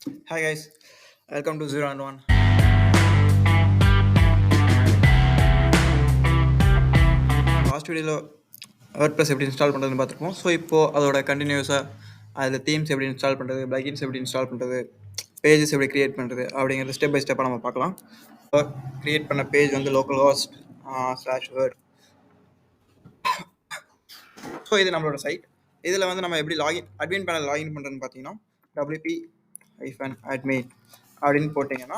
Hi guys, welcome to Zeroo&One. Last வீடியோவில் WordPress எப்படி install பண்ணுறதுன்னு பார்த்துருப்போம். ஸோ இப்போது அதோட கண்டினியூஸாக அதில் தீம்ஸ் எப்படி இன்ஸ்டால் பண்ணுறது, பிளகின்ஸ் எப்படி இன்ஸ்டால் பண்ணுறது, பேஜஸ் எப்படி க்ரியேட் பண்ணுறது அப்படிங்கிறது ஸ்டெப் பை ஸ்டெப்பாக நம்ம பார்க்கலாம். க்ரியேட் பண்ண பேஜ் வந்து லோக்கல் ஹாஸ்ட் /வேர்ட். ஸோ இது நம்மளோட சைட். இதில் வந்து நம்ம எப்படி அட்மின் பேனல் லாகின் பண்ணுறதுன்னு பார்த்தீங்கன்னா wp-admin அப்படின்னு போட்டிங்கன்னா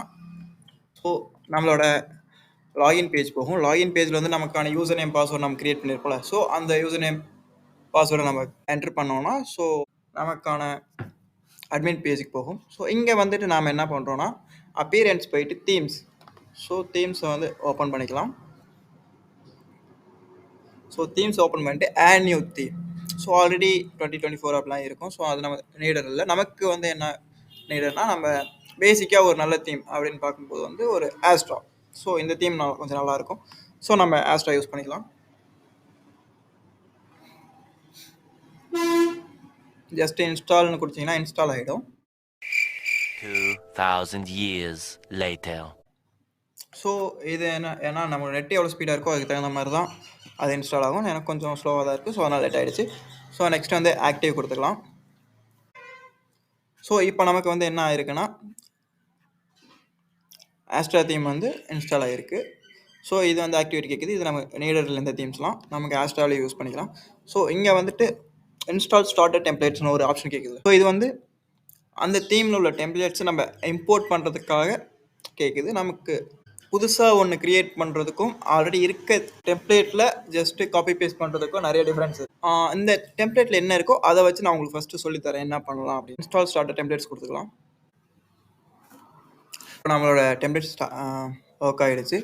ஸோ நம்மளோட லாகின் பேஜ் போகும். லாகின் பேஜில் வந்து நமக்கான யூசர் நேம் பாஸ்வேர்டு நம்ம கிரியேட் பண்ணியிருப்போம்ல. ஸோ அந்த யூசர் நேம் பாஸ்வேர்டை நம்ம என்ட்ரு பண்ணோம்னா ஸோ நமக்கான அட்மின் பேஜுக்கு போகும். ஸோ இங்கே வந்துட்டு நாம் என்ன பண்ணுறோன்னா அப்பியரன்ஸ் போயிட்டு தீம்ஸ். ஸோ தீம்ஸை வந்து ஓப்பன் பண்ணிக்கலாம். ஸோ தீம்ஸ் ஓப்பன் பண்ணிட்டு add new theme. So already 2024 அப்படிலாம் இருக்கும். ஸோ அது நம்ம நீடர் இல்லை. நமக்கு வந்து என்ன நீடர்னா நம்ம பேசிக்காக ஒரு நல்ல தீம் அப்படின்னு பார்க்கும்போது வந்து ஒரு ஆஸ்ட்ரா. ஸோ இந்த தீம் கொஞ்சம் நல்லாயிருக்கும். ஸோ நம்ம ஆஸ்ட்ரா யூஸ் பண்ணிக்கலாம். ஜஸ்ட் இன்ஸ்டால்னு கொடுத்தீங்கன்னா இன்ஸ்டால் ஆகிடும். 2000 years later. ஸோ இது ஏன்னா நம்ம நெட் எவ்வளோ ஸ்பீடாக இருக்கோ அதுக்கு தகுந்த மாதிரி தான் அது இன்ஸ்டால் ஆகும். எனக்கு கொஞ்சம் ஸ்லோவாக தான் இருக்குது. ஸோ அதனால் லேட் ஆகிடுச்சு. ஸோ நெக்ஸ்ட் வந்து ஆக்டிவ் கொடுத்துக்கலாம். ஸோ இப்போ நமக்கு வந்து என்ன ஆயிருக்குன்னா ஆஸ்ட்ரா தீம் வந்து இன்ஸ்டால் ஆகிருக்கு. ஸோ இது வந்து ஆக்டிவிட்டி கேட்குது. இது நம்ம நீடரில் இந்த தீம்ஸ்லாம் நமக்கு ஆஸ்ட்ராவிலே யூஸ் பண்ணிக்கலாம். ஸோ இங்கே வந்துட்டு இன்ஸ்டால் ஸ்டார்டர் டெம்ப்ளேட்ஸ்னு ஒரு ஆப்ஷன் கேட்குது. ஸோ இது வந்து அந்த தீமில் உள்ள டெம்ப்ளேட்ஸை நம்ம இம்போர்ட் பண்ணுறதுக்காக கேட்குது. நமக்கு புதுசாக ஒன்று க்ரியேட் பண்ணுறதுக்கும் ஆல்ரெடி இருக்க டெம்ப்ளேட்டில் ஜஸ்ட்டு காப்பி பேஸ்ட் பண்ணுறதுக்கும் நிறைய டிஃப்ரென்ஸ். இந்த டெம்ப்ளேட்டில் என்ன இருக்கோ அதை வச்சு நான் உங்களுக்கு ஃபஸ்ட்டு சொல்லித்தரேன் என்ன பண்ணலாம் அப்படின்னு. இன்ஸ்டால் ஸ்டார்டர் டெம்ப்ளேட்ஸ் கொடுத்துக்கலாம். இப்போ நம்மளோட டெம்ப்ளேட்ஸ் ஒர்க் ஆகிடுச்சு.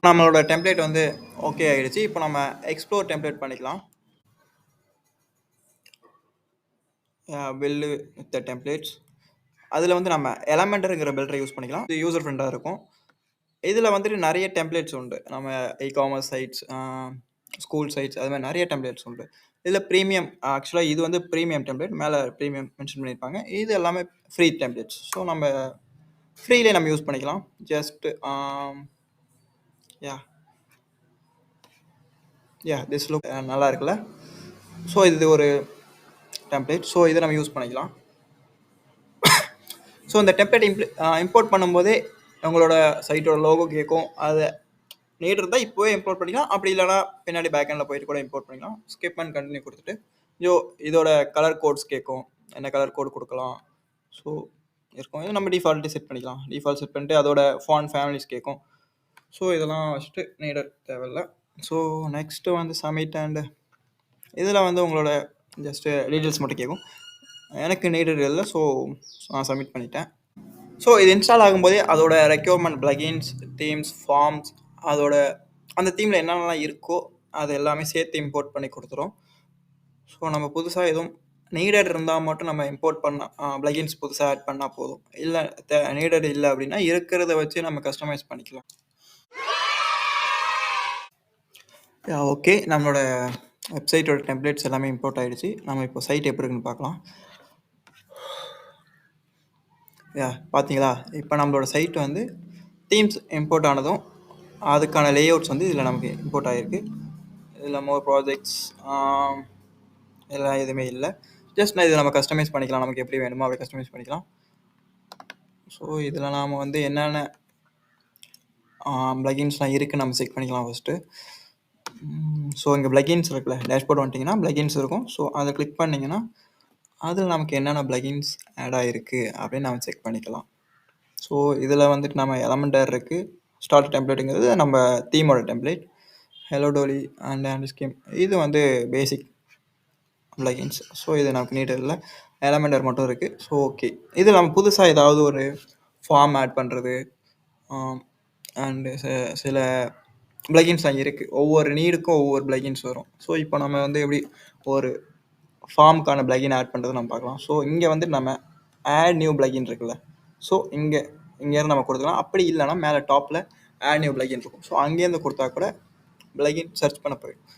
நம்மளோட டெம்ப்ளேட் வந்து ஓகே ஆகிடுச்சு. இப்போ நம்ம எக்ஸ்ப்ளோர் டெம்ப்ளேட் பண்ணிக்கலாம். பில்லு வித் டெம்ப்ளேட்ஸ் அதில் வந்து நம்ம எலமெண்டருங்கிற பில்டரை யூஸ் பண்ணிக்கலாம். இது யூசர் ஃப்ரெண்டாக இருக்கும். இதில் வந்துட்டு நிறைய டெம்ப்ளேட்ஸ் உண்டு. நம்ம இ-காமர்ஸ் சைட்ஸ், ஸ்கூல் சைட்ஸ் அது மாதிரி நிறைய டெம்ப்ளேட்ஸ் உண்டு. இதில் ப்ரீமியம் ஆக்சுவலாக இது வந்து ப்ரீமியம் டெம்ப்ளேட். மேலே ப்ரீமியம் மென்ஷன் பண்ணியிருப்பாங்க. இது எல்லாமே ஃப்ரீ டெம்ப்ளேட்ஸ். ஸோ நம்ம ஃப்ரீலே நம்ம யூஸ் பண்ணிக்கலாம். ஜஸ்ட் திஸ் லுக் நல்லா இருக்குல்ல. ஸோ இது ஒரு டெம்ப்ளேட். ஸோ இதை நம்ம யூஸ் பண்ணிக்கலாம். ஸோ இந்த டெம்ப்ளேட் இம்போர்ட் பண்ணும்போதே உங்களோட சைட்டோட லோகோ கேட்கும். அதை நீட் இருந்தால் இப்போவே இம்போர்ட் பண்ணிக்கலாம். அப்படி இல்லைனா பின்னாடி பேக்கெண்டில் போயிட்டு கூட இம்போர்ட் பண்ணிக்கலாம். ஸ்கிப் அண்ட் கண்டினியூ கொடுத்துட்டு இதோட கலர் கோட்ஸ் கேட்கும். என்ன கலர் கோட் கொடுக்கலாம் ஸோ இருக்கும். இது நம்ம டிஃபால்ட்டு செட் பண்ணிக்கலாம். டிஃபால்ட் செட் பண்ணிட்டு அதோட ஃபாண்ட் ஃபேமிலிஸ் கேட்கும். ஸோ இதெல்லாம் வச்சுட்டு நீடர் தேவையில்லை. ஸோ நெக்ஸ்ட்டு வந்து சப்மிட் அண்டு இதில் வந்து உங்களோட ஜஸ்ட்டு டீட்டெயில்ஸ் மட்டும் கேட்கும். எனக்கு நீடர் இல்லை. ஸோ நான் சப்மிட் பண்ணிட்டேன். ஸோ இது இன்ஸ்டால் ஆகும்போதே அதோட ரெக்யர்மெண்ட் பிளகின்ஸ், தீம்ஸ், ஃபார்ம்ஸ், அதோட அந்த தீமில் என்னென்னலாம் இருக்கோ அது எல்லாமே சேர்த்து இம்போர்ட் பண்ணி கொடுத்துரும். ஸோ நம்ம புதுசாக எதுவும் நீடட் இருந்தால் மட்டும் நம்ம இம்போர்ட் பண்ணால் பிளகின்ஸ் புதுசாக ஆட் பண்ணால் போதும். இல்லை நீடட் இல்லை அப்படின்னா இருக்கிறத வச்சு நம்ம கஸ்டமைஸ் பண்ணிக்கலாம். ஓகே, நம்மளோட வெப்சைட்டோட டெம்ப்ளேட்ஸ் எல்லாமே இம்போர்ட் ஆகிடுச்சு. நம்ம இப்போ சைட் எப்படி இருக்குன்னு பார்க்கலாம். பார்த்தீங்களா, இப்போ நம்மளோட சைட் வந்து தீம்ஸ் இம்போர்ட் ஆனதும் அதுக்கான லேஅவுட்ஸ் வந்து இதில் நமக்கு இம்போர்ட் ஆகிருக்கு. இதில் மோர் ப்ராஜெக்ட்ஸ் எல்லாம் எதுவுமே இல்லை. ஜஸ்ட் நான் இதை நம்ம கஸ்டமைஸ் பண்ணிக்கலாம். நமக்கு எப்படி வேணுமோ அப்படி கஸ்டமைஸ் பண்ணிக்கலாம். ஸோ இதில் நாம் வந்து என்னென்ன பிளகின்ஸ்லாம் இருக்குன்னு நம்ம செக் பண்ணிக்கலாம் ஃபஸ்ட்டு. ஸோ இங்கே பிளகின்ஸ் இருக்குல்ல, டேஷ்போர்ட் வந்துட்டிங்கன்னா பிளகின்ஸ் இருக்கும். ஸோ அதை கிளிக் பண்ணிங்கன்னா அதில் நமக்கு என்னென்ன பிளகின்ஸ் ஆட் ஆகிருக்கு அப்படின்னு நம்ம செக் பண்ணிக்கலாம். ஸோ இதில் வந்துட்டு நம்ம எலமெண்டர் இருக்குது. ஸ்டார்ட் டெம்ப்ளேட்டுங்கிறது நம்ம தீமோட template. Hello Dolly and scheme இது வந்து பேசிக் பிளகின்ஸ். ஸோ இது நமக்கு நீட் இல்லை, எலமெண்டர் மட்டும் இருக்குது. ஸோ ஓகே, இது நம்ம புதுசாக ஏதாவது ஒரு ஃபார்ம் ஆட் பண்ணுறது அண்டு சில பிளகின்ஸ்லாம் இருக்குது. ஒவ்வொரு நீடுக்கும் ஒவ்வொரு பிளகின்ஸ் வரும். ஸோ இப்போ நம்ம வந்து எப்படி ஒரு ஃபார்முக்கான பிளகின் ஆட் பண்ணுறது நம்ம பார்க்கலாம். ஸோ இங்கே வந்து நம்ம ஆட் நியூ பிளகின் இருக்குல்ல, ஸோ இங்கேருந்து நம்ம கொடுத்துக்கலாம். அப்படி இல்லைனா மேலே டாப்பில் ஆட் நியூ பிளகின் இருக்கும். ஸோ அங்கேருந்து கொடுத்தா கூட பிளகின் சர்ச் பண்ண போயிடும்.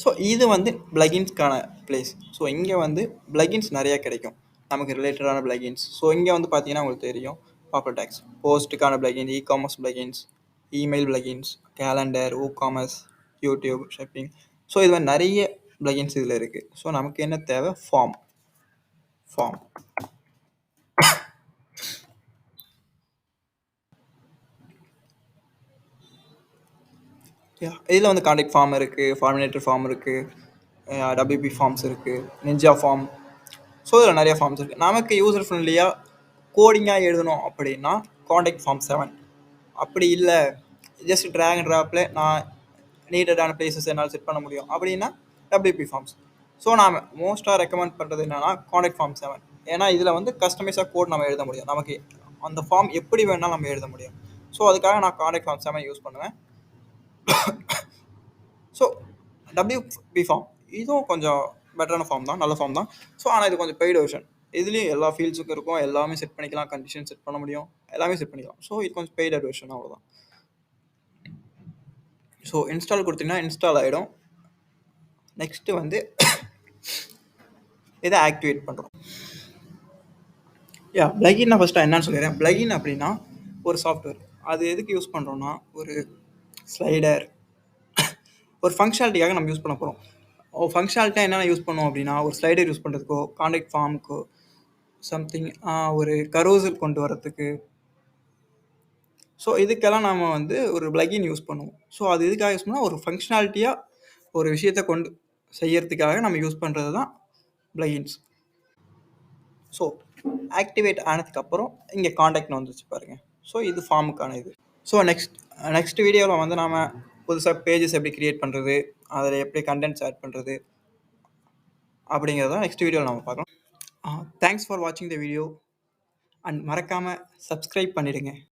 ஸோ இது வந்து பிளகின்ஸ்க்கான பிளேஸ். ஸோ இங்கே வந்து பிளகின்ஸ் நிறையா கிடைக்கும், நமக்கு ரிலேட்டடான பிளகின்ஸ். ஸோ இங்கே வந்து பார்த்தீங்கன்னா உங்களுக்கு தெரியும், பாப்புலர் டேக்ஸ், போஸ்ட்டுக்கான plugin, ecommerce plugins, email plugins, calendar, commerce, YouTube, shipping. So இது மாதிரி நிறைய பிளகின்ஸ் இதில் இருக்குது. ஸோ நமக்கு என்ன தேவை? ஃபார்ம். இதில் வந்து கான்டாக்ட் ஃபார்ம் இருக்குது, ஃபார்மினேட்டர் ஃபார்ம் இருக்குது, WP ஃபார்ம்ஸ் இருக்குது, நிஞ்சா ஃபார்ம். ஸோ இதில் நிறைய ஃபார்ம்ஸ் இருக்குது. நமக்கு யூசர் ஃப்ரெண்ட்லியாக கோடிங்காக எழுதணும் அப்படின்னா கான்டாக்ட் ஃபார்ம் 7. அப்படி இல்லை, ஜஸ்ட் ட்ராக் அண்ட் ட்ராப்பில் நான் நீடடான பிளேசஸ் என்னால் செட் பண்ண முடியும் அப்படின்னா WP ஃபார்ம்ஸ். ஸோ நாம் மோஸ்ட்டாக ரெக்கமெண்ட் பண்ணுறது என்னென்னா கான்டாக்ட் ஃபார்ம் 7. ஏன்னா இதில் வந்து கஸ்டமைஸாக கோட் நம்ம எழுத முடியும், நமக்கு அந்த ஃபார்ம் எப்படி வேணாலும் நம்ம எழுத முடியும். ஸோ அதுக்காக நான் கான்டாக்ட் ஃபார்ம் 7 யூஸ் பண்ணுவேன். ஸோ WP ஃபார்ம் இதுவும் கொஞ்சம் பெட்டரான ஃபார்ம் தான், நல்ல ஃபார்ம் தான். ஸோ ஆனால் இது கொஞ்சம் பெய்டு வெர்ஷன். இதுலேயும் எல்லா ஃபீல்ட்ஸுக்கும் இருக்கும், எல்லாமே செட் பண்ணிக்கலாம், கண்டிஷன் செட் பண்ண முடியும், எல்லாமே செட் பண்ணிக்கலாம். ஸோ இது கொஞ்சம் பெய்டு வெர்ஷன், அவ்வளோதான். ஸோ இன்ஸ்டால் கொடுத்தீங்கன்னா இன்ஸ்டால் ஆகிடும். நெக்ஸ்ட்டு வந்து இதை ஆக்டிவேட் பண்ணுறோம். பிளகின் நான் ஃபஸ்ட்டு என்னன்னு சொல்லிடுறேன். பிளகின் அப்படின்னா ஒரு சாஃப்ட்வேர். அது எதுக்கு யூஸ் பண்ணுறோன்னா ஒரு ஸ்லைடர், ஒரு ஃபங்க்ஷனாலிட்டிக்காக நம்ம யூஸ் பண்ண போகிறோம். ஃபங்க்ஷனாலிட்டியாக என்னென்ன யூஸ் பண்ணோம் அப்படின்னா ஒரு ஸ்லைடர் யூஸ் பண்ணுறதுக்கோ, கான்டாக்ட் ஃபார்முக்கோ, சம்திங் ஒரு கரோசல் கொண்டு வரத்துக்கு. ஸோ இதுக்கெல்லாம் நம்ம வந்து ஒரு பிளகின் யூஸ் பண்ணுவோம். ஸோ அது எதுக்காக யூஸ் பண்ணால் ஒரு ஃபங்க்ஷனாலிட்டியாக ஒரு விஷயத்தை கொண்டு செய்யறதுக்காக நம்ம யூஸ் பண்ணுறது தான் பிளகின்ஸ். ஸோ ஆக்டிவேட் ஆனதுக்கப்புறம் இங்கே கான்டாக்ட்னு வந்துச்சு பாருங்கள். ஸோ இது ஃபார்முக்கான இது. ஸோ நெக்ஸ்ட் வீடியோவில் வந்து நாம் புதுசாக பேஜஸ் எப்படி க்ரியேட் பண்ணுறது, அதில் எப்படி கண்டென்ட்ஸ் ஆட் பண்ணுறது அப்படிங்கிறத நெக்ஸ்ட் வீடியோவில் நம்ம பார்க்கலாம். தேங்க்ஸ் ஃபார் வாட்சிங் த வீடியோ அண்ட் மறக்காமல் சப்ஸ்கிரைப் பண்ணிடுங்க.